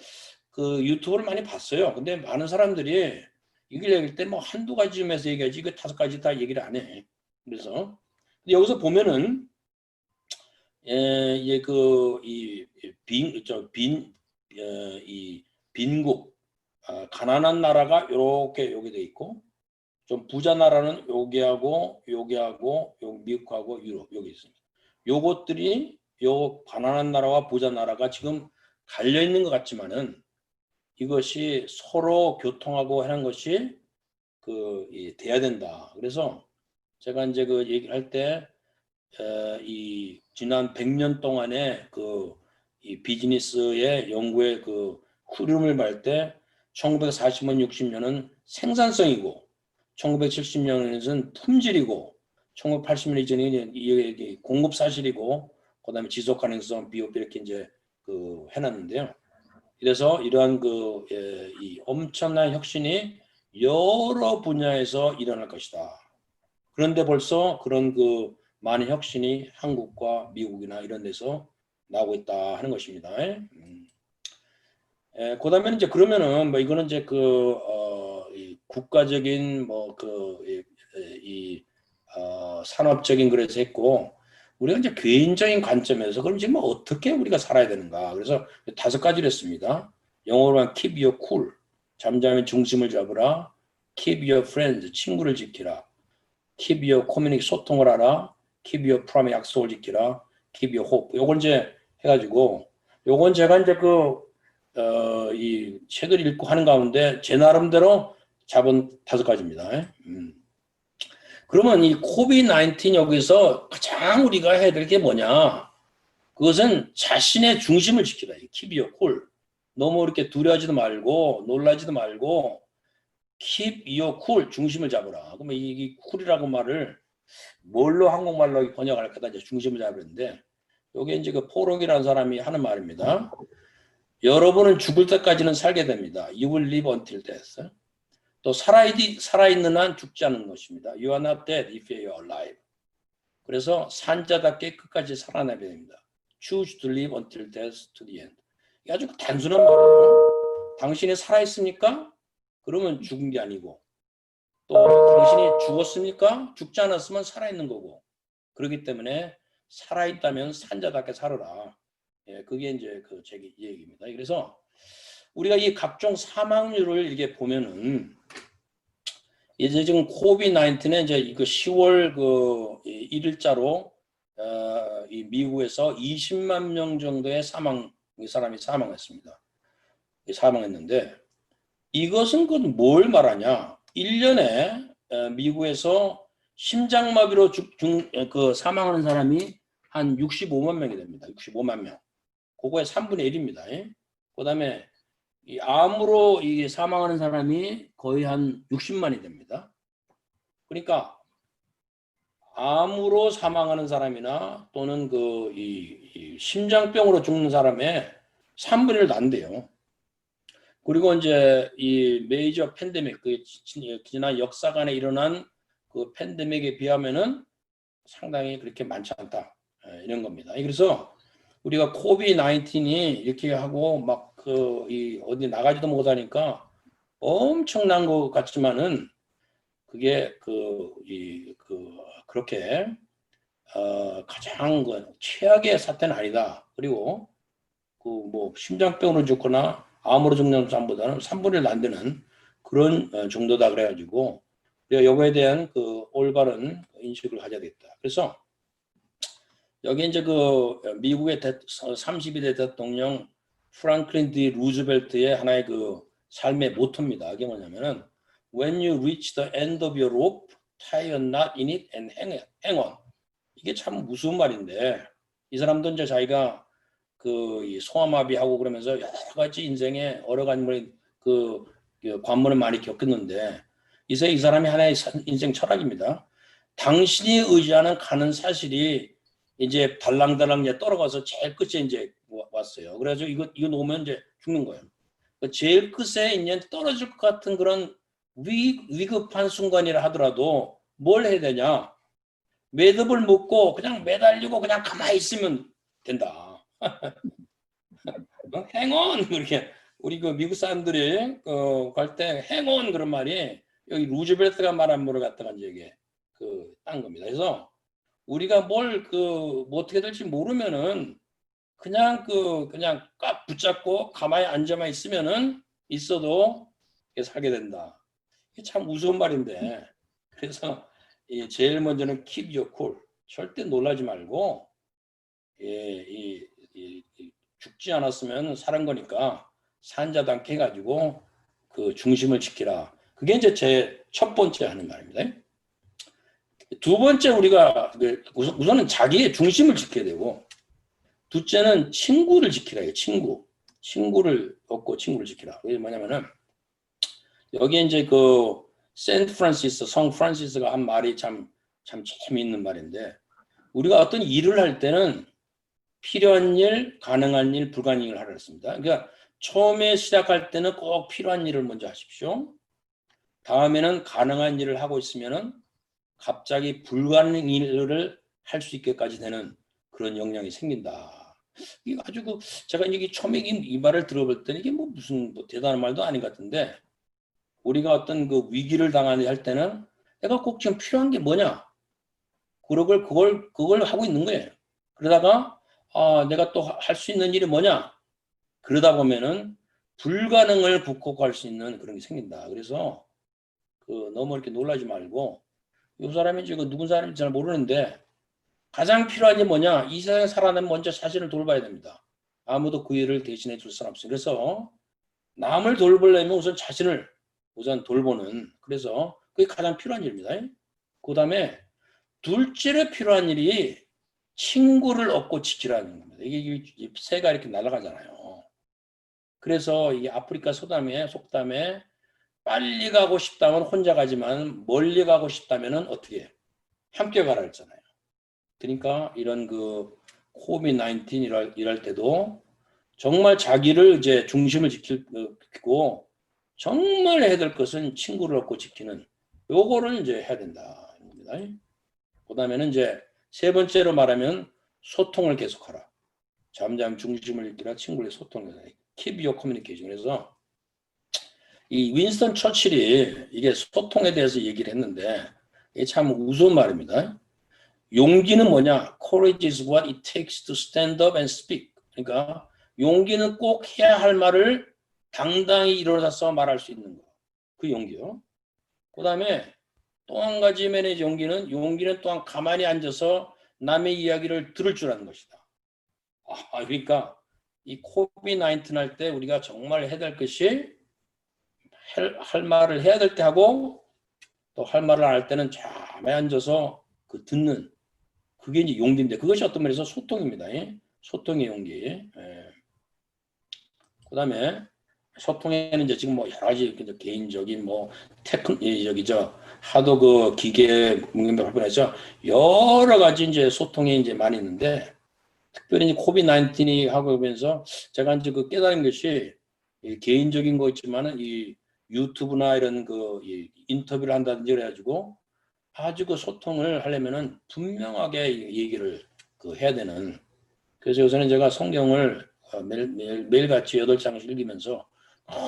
그 유튜브를 많이 봤어요. 근데 많은 사람들이 이걸 얘기할 때 뭐 한두 가지 점에서 얘기하지 이거 5가지 다 얘기를 안 해. 그래서 여기서 보면은 이 빈국 가난한 나라가 요렇게 여기 돼 있고 좀 부자 나라는 여기하고 미국하고 유럽 여기 있습니다. 요것들이 요 가난한 나라와 부자 나라가 지금 갈려 있는 것 같지만은 이것이 서로 교통하고 하는 것이 돼야 된다. 그래서 제가 이제 그 얘기를 할 때 이 지난 100년 동안의 이 비즈니스의 연구의 그 흐름을 볼 때 1940년, 60년은 생산성이고 1970년에는 품질이고 1980년 이전에 공급 사실이고 그다음에 지속 가능성, 비효율 이렇게 이제 해놨는데요. 그래서 이러한 이 엄청난 혁신이 여러 분야에서 일어날 것이다. 그런데 벌써 그런 많은 혁신이 한국과 미국이나 이런 데서 나오고 있다 하는 것입니다. 그다음에 이제 그러면은 뭐 이거는 이제 이 국가적인 산업적인 그래서 했고 우리가 이제 개인적인 관점에서 그럼 지금 어떻게 우리가 살아야 되는가? 그래서 5가지를 했습니다. 영어로는 keep your cool, 잠잠히 중심을 잡으라. keep your friends, 친구를 지키라. keep your community, 소통을 하라. keep your promise, 약속을 지키라. keep your hope. 요걸 이제 해가지고 요건 제가 이제 이 책을 읽고 하는 가운데 제 나름대로 잡은 5가지입니다. 그러면 이 코비드-19 여기서 가장 우리가 해야 될 게 뭐냐? 그것은 자신의 중심을 지키라. keep your cool. 너무 이렇게 두려워하지도 말고 놀라지도 말고 keep your cool, 중심을 잡으라. 그러면 이 cool이라고 말을 뭘로 한국말로 번역할 거다 이제 중심을 잡으는데 이게 이제 포록이라는 사람이 하는 말입니다. 여러분은 죽을 때까지는 살게 됩니다. You will live until death. 또 살아있는 한 죽지 않는 것입니다. You are not dead if you are alive. 그래서 산자답게 끝까지 살아나야 됩니다. Choose to live until death to the end. 이게 아주 단순한 말이에요. 당신이 살아있습니까? 그러면 죽은 게 아니고 또 당신이 죽었습니까? 죽지 않았으면 살아있는 거고 그렇기 때문에 살아있다면 산자답게 살아라. 그게 이제 제 얘기입니다. 그래서 우리가 이 각종 사망률을 이렇게 보면은 이제 지금 코비드-19에 이제 이거 10월 1일자로 이 미국에서 20만 명 정도의 사람이 사망했습니다. 사망했는데 이것은 뭘 말하냐? 1년에 미국에서 심장마비로 사망하는 사람이 한 65만 명이 됩니다. 65만 명. 그거의 3분의 1입니다. 그다음에 이 암으로 사망하는 사람이 거의 한 60만이 됩니다. 그러니까 암으로 사망하는 사람이나 또는 이 심장병으로 죽는 사람의 3분의 1도 안 돼요. 그리고 이제 이 메이저 팬데믹, 지난 역사간에 일어난 팬데믹에 비하면은 상당히 그렇게 많지 않다. 이런 겁니다. 그래서 우리가 코비드-19이 이렇게 하고 막 어디 나가지도 못하니까 엄청난 것 같지만은 그게 그렇게 가장 최악의 사태는 아니다. 그리고 심장병으로 죽거나 암으로 죽는 사람보다는 3분의 1 안 되는 그런 정도다 그래가지고 우리가 여기에 대한 올바른 인식을 가져야 되겠다. 그래서 여기 이제 미국의 32대 대통령 프랑클린 D 루즈벨트의 하나의 삶의 모토입니다. 이게 뭐냐면은 When you reach the end of your rope, tie a knot in it and hang on. 이게 참 무서운 말인데 이 사람도 이제 자기가 이 소아마비하고 그러면서 여러 가지 인생에 여러 가지 그 관문을 많이 겪었는데 이 사람이 하나의 인생 철학입니다. 당신이 의지하는 가는 사실이 이제 달랑달랑 이제 떨어가서 제일 끝에 이제 왔어요. 그래가지고 이거 놓으면 이제 죽는 거예요. 제일 끝에 이제 떨어질 것 같은 그런 위급한 순간이라 하더라도 뭘 해야 되냐? 매듭을 묶고 그냥 매달리고 그냥 가만히 있으면 된다. 행운 이렇게 우리 그 미국 사람들이 갈 때 행운 그런 말이 여기 루즈벨트가 말한 거를 갖다가 이제 이게 딴 겁니다. 그래서 우리가 뭐 어떻게 될지 모르면은 그냥 그냥 꽉 붙잡고 가만히 앉아만 있어도 살게 된다. 이게 참 우스운 말인데 그래서 제일 먼저는 keep your cool. 절대 놀라지 말고 죽지 않았으면 사는 거니까 산자단케 해가지고 그 중심을 지키라. 그게 이제 제 첫 번째 하는 말입니다. 두 번째 우리가 우선은 자기의 중심을 지켜야 되고 둘째는 친구를 지키라. 친구를 얻고 친구를 지키라. 이게 뭐냐면은 여기 이제 성 프란시스가 한 말이 참 재미있는 말인데 우리가 어떤 일을 할 때는 필요한 일, 가능한 일, 불가능한 일을 하라 했습니다. 그러니까 처음에 시작할 때는 꼭 필요한 일을 먼저 하십시오. 다음에는 가능한 일을 하고 있으면은 갑자기 불가능한 일을 할 수 있게까지 되는 그런 역량이 생긴다. 이게 아주 제가 이제 처음에 이 말을 들어볼 때는 이게 무슨 대단한 말도 아닌 것 같은데 우리가 어떤 위기를 당할 때는 내가 꼭 지금 필요한 게 뭐냐? 그걸 하고 있는 거예요. 그러다가 내가 또 할 수 있는 일이 뭐냐? 그러다 보면은 불가능을 극복할 수 있는 그런 게 생긴다. 그래서 너무 이렇게 놀라지 말고 이 사람이 지금 누군 사람인지 잘 모르는데 가장 필요한 게 뭐냐? 이 세상에 살아내면 먼저 자신을 돌봐야 됩니다. 아무도 그 일을 대신해 줄 사람 없어요. 그래서 남을 돌보려면 우선 자신을 우선 돌보는 그래서 그게 가장 필요한 일입니다. 그 다음에 둘째로 필요한 일이 친구를 얻고 지키라는 겁니다. 이게 새가 이렇게 날아가잖아요. 그래서 이 아프리카 속담에 빨리 가고 싶다면 혼자 가지만 멀리 가고 싶다면 어떻게 함께 가라 했잖아요. 그러니까 이런 코비드-19 일할 때도 정말 자기를 이제 중심을 지키고 정말 해야 될 것은 친구를 얻고 지키는 요거를 이제 해야 된다. 그 다음에는 이제 세 번째로 말하면 소통을 계속하라. 잠잠 중심을 잃기라 친구의 소통을 해라. Keep your communication. 그래서 이 윈스턴 처칠이 이게 소통에 대해서 얘기를 했는데 이게 참 우스운 말입니다. 용기는 뭐냐? Courage is what it takes to stand up and speak. 그러니까 용기는 꼭 해야 할 말을 당당히 일어나서 말할 수 있는 거. 그 용기요. 그 다음에 또 한 가지 면의 용기는 또한 가만히 앉아서 남의 이야기를 들을 줄 아는 것이다. 그러니까 이 코비드-19 할 때 우리가 정말 해야 될 것이 할 말을 해야 될 때 하고 또 할 말을 안 할 때는 가만히 앉아서 듣는 그게 이제 용기인데 그것이 어떤 면에서 소통입니다. 소통의 용기. 그다음에 소통에는 이제 지금 여러 가지 개인적인 하도 기계 문명에서 여러 가지 이제 소통이 이제 많이 있는데 특별히 코비드-19이 하고 오면서 제가 이제 깨달은 것이 개인적인 거 있지만은 이 유튜브나 이런 이 인터뷰를 한다든지 그래가지고 아주 소통을 하려면은 분명하게 얘기를 해야 되는. 그래서 요새는 제가 성경을 매일같이 8장씩 읽으면서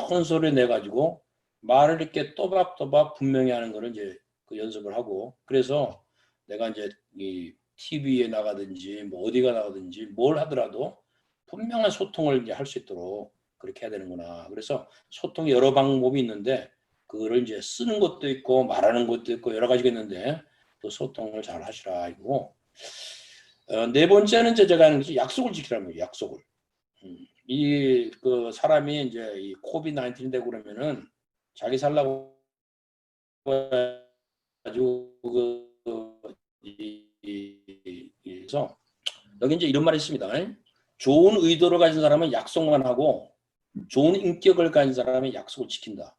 큰 소리 내가지고 말을 이렇게 또박또박 분명히 하는 거를 이제 연습을 하고 그래서 내가 이제 이 TV에 나가든지 어디가 나가든지 뭘 하더라도 분명한 소통을 이제 할 수 있도록 그렇게 해야 되는구나. 그래서 소통이 여러 방법이 있는데 그거를 이제 쓰는 것도 있고 말하는 것도 있고 여러 가지가 있는데 그 소통을 잘 하시라 이거. 네 번째는 이제 제가 하는 것이 약속을 지키라는 거예요. 약속을. 이 사람이 이제 이 코비드-19 되고 그러면은 자기 살라고 가지고 그래서 여기 이제 이런 말이 있습니다. 좋은 의도를 가진 사람은 약속만 하고 좋은 인격을 가진 사람은 약속을 지킨다.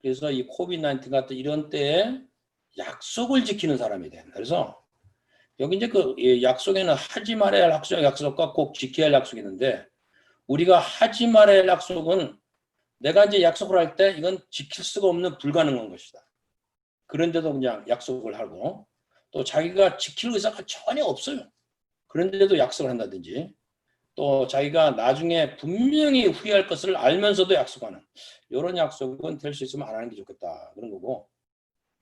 그래서 이 코비드-19 같은 이런 때에 약속을 지키는 사람이 된다. 그래서 여기 이제 그 약속에는 하지 말아야 할 약속과 꼭 지켜야 할 약속이 있는데 우리가 하지 말아야 할 약속은 내가 이제 약속을 할 때 이건 지킬 수가 없는 불가능한 것이다. 그런데도 그냥 약속을 하고 또 자기가 지킬 의사가 전혀 없어요. 그런데도 약속을 한다든지 또 자기가 나중에 분명히 후회할 것을 알면서도 약속하는 이런 약속은 될 수 있으면 안 하는 게 좋겠다. 그런 거고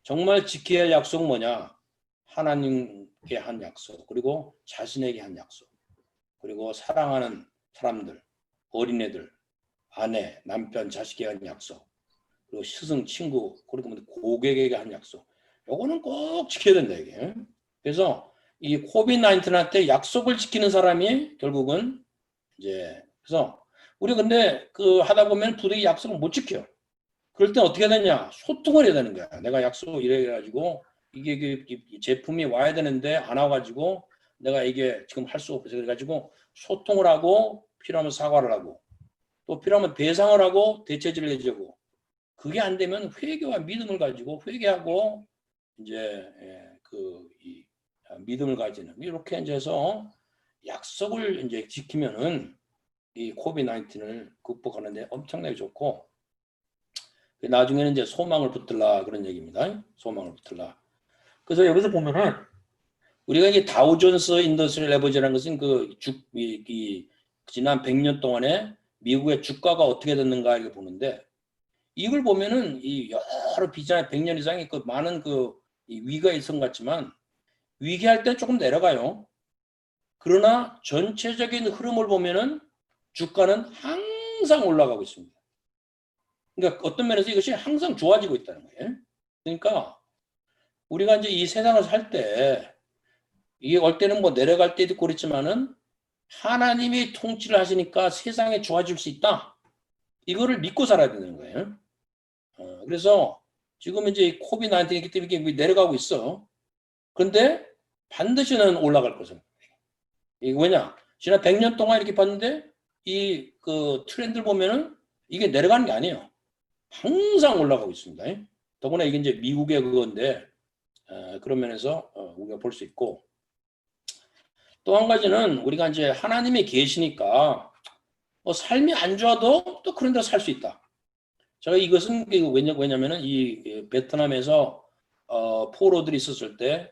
정말 지켜야 할 약속은 뭐냐? 하나님께 한 약속, 그리고 자신에게 한 약속, 그리고 사랑하는 사람들, 어린애들, 아내, 남편, 자식에게 한 약속, 그리고 스승, 친구, 그리고 고객에게 한 약속. 요거는 꼭 지켜야 된다 이게. 그래서 이 코비드-19한테 약속을 지키는 사람이 결국은 이제 그래서 우리 근데 그 하다 보면 부득이 약속을 못 지켜. 그럴 때 어떻게 되냐? 소통을 해야 되는 거야. 내가 약속 이래 가지고 이게 제품이 와야 되는데 안 와가지고 내가 이게 지금 할 수 없어서 그래가지고 소통을 하고 필요하면 사과를 하고 또 필요하면 배상을 하고 대체질을 해주고 그게 안 되면 회개와 믿음을 가지고 회개하고 이제 이 믿음을 가지는 이렇게 이제 해서 약속을 이제 지키면은 이 코비드-19을 극복하는데 엄청나게 좋고 나중에는 이제 소망을 붙들라 그런 얘기입니다. 소망을 붙들라. 그래서 여기서 보면은 우리가 이게 다우존스 인더스트리얼 에버지라는 것은 지난 100년 동안에 미국의 주가가 어떻게 됐는가 이렇게 보는데 이걸 보면은 이 여러 비전에 100년 이상의 그 많은 이 위기가 있은 것 같지만 위기할 때 조금 내려가요. 그러나 전체적인 흐름을 보면은 주가는 항상 올라가고 있습니다. 그러니까 어떤 면에서 이것이 항상 좋아지고 있다는 거예요. 그러니까 우리가 이제 이 세상을 살 때 이게 올 때는 뭐 내려갈 때도 있고 그렇지만은 하나님이 통치를 하시니까 세상이 좋아질 수 있다. 이거를 믿고 살아야 되는 거예요. 그래서 지금 이제 코비드-19이기 때문에 이게 내려가고 있어. 그런데 반드시는 올라갈 것은. 이게 왜냐? 지난 100년 동안 이렇게 봤는데 이 그 트렌드를 보면은 이게 내려가는 게 아니에요. 항상 올라가고 있습니다. 더구나 이게 이제 미국의 그건데 그런 면에서 우리가 볼 수 있고 또 한 가지는 우리가 이제 하나님이 계시니까 뭐 삶이 안 좋아도 또 그런 데서 살 수 있다. 제가 이것은 왜냐면은 이 베트남에서 포로들이 있었을 때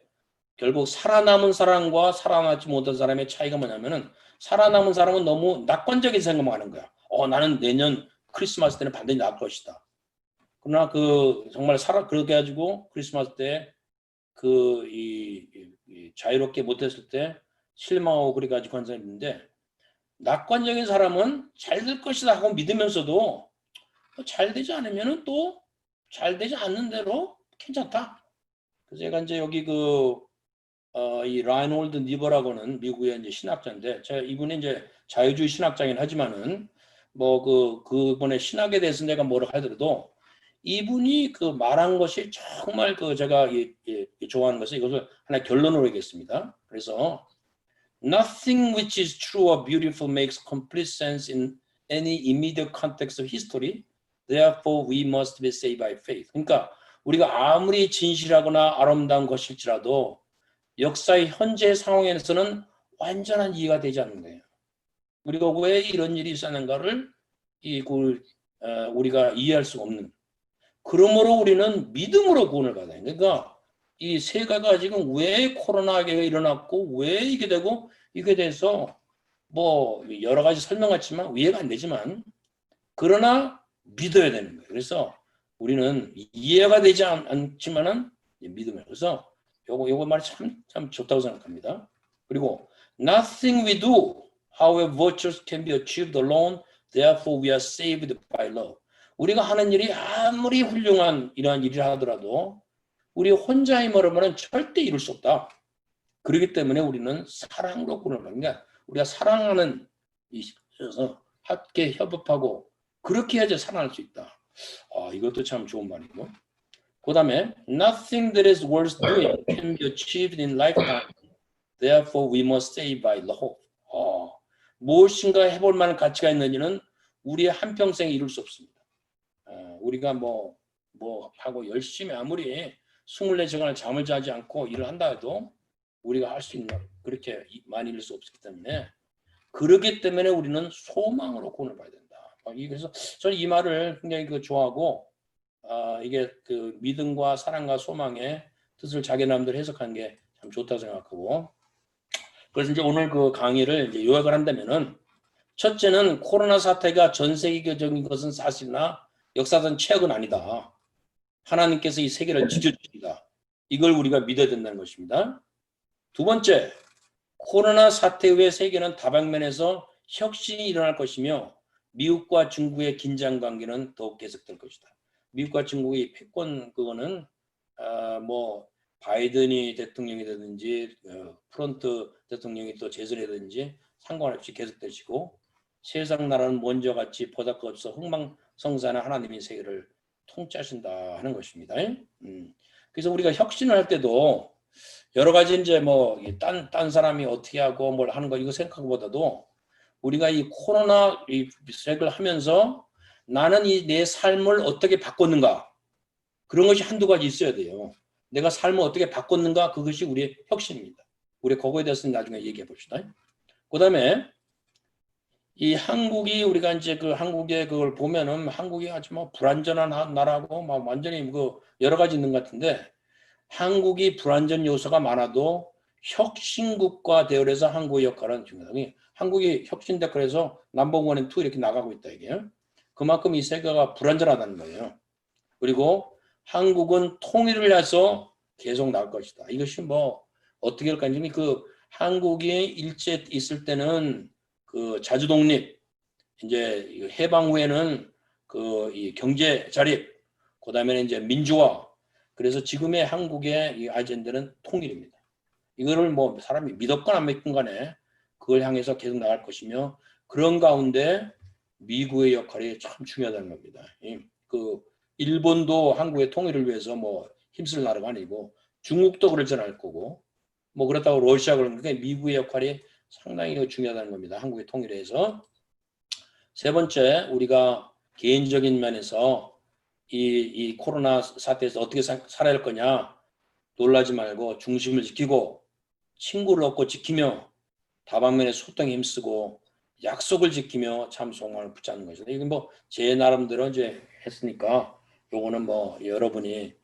결국 살아남은 사람과 살아남지 못한 사람의 차이가 뭐냐면은 살아남은 사람은 너무 낙관적인 생각만 하는 거야. 나는 내년 크리스마스 때는 반드시 나을 것이다. 그러나 정말 그렇게 해가지고 크리스마스 때 자유롭게 못했을 때 실망하고 그래가지고 한 사람이 있는데 낙관적인 사람은 잘 될 것이다 하고 믿으면서도 잘 되지 않으면은 또 잘 되지 않는 대로 괜찮다. 그래서 제가 이제 여기 이 라인홀드 니버라고는 미국의 이제 신학자인데 이분이 이제 자유주의 신학자긴 하지만은 그분의 신학에 대해서 내가 뭐라 하더라도 이분이 말한 것이 정말 제가 좋아하는 것은 이것을 하나 결론으로 하겠습니다. 그래서 Nothing which is true or beautiful makes complete sense in any immediate context of history. Therefore, we must be saved by faith. 그러니까 우리가 아무리 진실하거나 아름다운 것일지라도 역사의 현재 상황에서는 완전한 이해가 되지 않는 거예요. 우리가 왜 이런 일이 있었는가를 우리가 이해할 수 없는. 그러므로 우리는 믿음으로 구원을 받아요. 그러니까 이 세계가 지금 왜 코로나가 일어났고 왜 이게 되고 이게 돼서 뭐 여러 가지 설명했지만 이해가 안 되지만 그러나 믿어야 되는 거예요. 그래서 우리는 이해가 되지 않지만은 믿음을. 그래서 요거 말이 참 좋다고 생각합니다. 그리고 nothing we do, however virtuous, can be achieved alone. Therefore, we are saved by love. 우리가 하는 일이 아무리 훌륭한 이러한 일이라 하더라도 우리 혼자 힘으로는 절대 이룰 수 없다. 그렇기 때문에 우리는 사랑으로 구원을 받는 거야. 우리가 사랑하는 있어서 함께 협업하고 그렇게 해야지 살아날 수 있다. 이것도 참 좋은 말이고. 그 다음에 nothing that is worth doing can be achieved in lifetime. Therefore, we must stay by love. 무엇인가 해볼 만한 가치가 있는지는 우리의 한평생에 이룰 수 없습니다. 우리가 뭐 하고 열심히 아무리 24시간을 잠을 자지 않고 일을 한다 해도 우리가 할 수 있는 그렇게 많이 이룰 수 없기 때문에 그렇기 때문에 우리는 소망으로 구원을 받아야 된다. 그래서 저는 이 말을 굉장히 좋아하고 이게 그 믿음과 사랑과 소망의 뜻을 자기 나름대로 해석한 게 참 좋다고 생각하고 그래서 이제 오늘 그 강의를 이제 요약을 한다면은 첫째는 코로나 사태가 전 세계적인 것은 사실이나 역사상 최악은 아니다. 하나님께서 이 세계를 지켜주신다. 이걸 우리가 믿어야 된다는 것입니다. 두 번째, 코로나 사태 후에 세계는 다방면에서 혁신이 일어날 것이며 미국과 중국의 긴장 관계는 더욱 계속될 것이다. 미국과 중국의 패권 그거는 뭐 바이든이 대통령이 되든지 프론트 대통령이 또 재선이 되든지 상관없이 계속될 것이고 세상 나라는 먼저 같이 보잘것없어 흥망성쇠하는 하나님이 세계를 통치하신다 하는 것입니다. 그래서 우리가 혁신을 할 때도 여러 가지 이제 뭐 딴 사람이 어떻게 하고 뭘 하는 거 이거 생각보다도 우리가 이 코로나 이 색을 하면서 나는 이 내 삶을 어떻게 바꿨는가 그런 것이 한두 가지 있어야 돼요. 내가 삶을 어떻게 바꿨는가 그것이 우리의 혁신입니다. 우리 그거에 대해서는 나중에 얘기해 봅시다. 그다음에 이 한국이 우리가 이제 그 한국의 그걸 보면은 한국이 아주 뭐 불안전한 나라고 막 완전히 그 여러 가지 있는 것 같은데 한국이 불안전 요소가 많아도 혁신국가 대열에서 한국의 역할은 중요하다. 한국이 혁신다 그래서 넘버원 앤 투 이렇게 나가고 있다 이게. 그만큼 이 세계가 불안전하다는 거예요. 그리고 한국은 통일을 해서 계속 나갈 것이다. 이것이 뭐 어떻게 할까? 그 한국이 일제 있을 때는 그 자주 독립, 이제 해방 후에는 그 이 경제 자립, 그다음에는 이제 민주화. 그래서 지금의 한국의 이 아젠다는 통일입니다. 이거를 뭐 사람이 믿었건 안 믿건 간에 그걸 향해서 계속 나갈 것이며 그런 가운데 미국의 역할이 참 중요하다는 겁니다. 그 일본도 한국의 통일을 위해서 뭐 힘쓸 나라가 아니고 중국도 그러지 않을 거고 뭐 그렇다고 러시아 그런 게 미국의 역할이 상당히 중요하다는 겁니다. 한국의 통일에 해서. 세 번째, 우리가 개인적인 면에서 이 코로나 사태에서 어떻게 살아야 할 거냐 놀라지 말고 중심을 지키고 친구를 얻고 지키며 다방면에 소통에 힘쓰고 약속을 지키며 참 소망을 붙잡는 것이다. 이건 뭐 제 나름대로 이제 했으니까 요거는 뭐 여러분이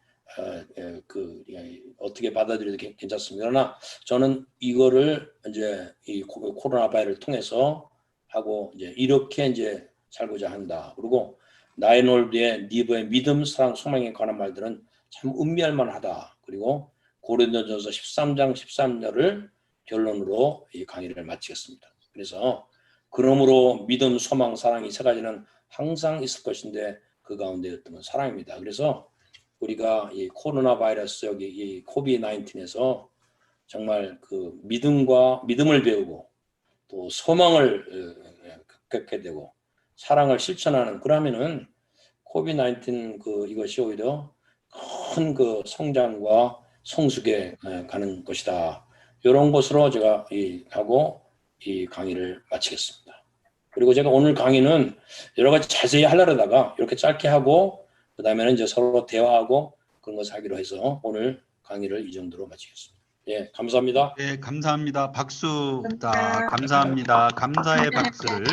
어떻게 받아들여도 괜찮습니다. 그러나 저는 이거를 이제 이 코로나 바이러스를 통해서 하고 이제 이렇게 이제 살고자 한다. 그리고 나인홀드의 니브의 믿음, 사랑, 소망에 관한 말들은 참 음미할 만하다. 그리고 고린도전서 13장 13절을 결론으로 이 강의를 마치겠습니다. 그래서 그러므로 믿음, 소망, 사랑 이 세 가지는 항상 있을 것인데 그 가운데 어떤 건 사랑입니다. 그래서 우리가 이 코로나 바이러스 여기 이 코비드 19에서 정말 그 믿음을 배우고 또 소망을 갖게 되고 사랑을 실천하는 그러면은 코비드 19 이것이 오히려 큰 그 성장과 성숙에 가는 것이다. 이런 것으로 제가 하고 이 강의를 마치겠습니다. 그리고 제가 오늘 강의는 여러 가지 자세히 하려다가 이렇게 짧게 하고 그 다음에는 이제 서로 대화하고 그런 것을 하기로 해서 오늘 강의를 이 정도로 마치겠습니다. 예, 감사합니다. 네, 감사합니다. 박수. 자, 감사합니다. 감사의 박수를.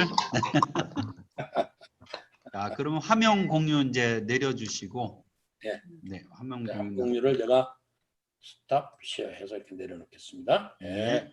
자, 그러면 화면 공유 이제 내려주시고. 예. 네, 화면 자, 공유. 공유를 제가 스탑 쉐어 해서 이렇게 내려놓겠습니다. 예. 네.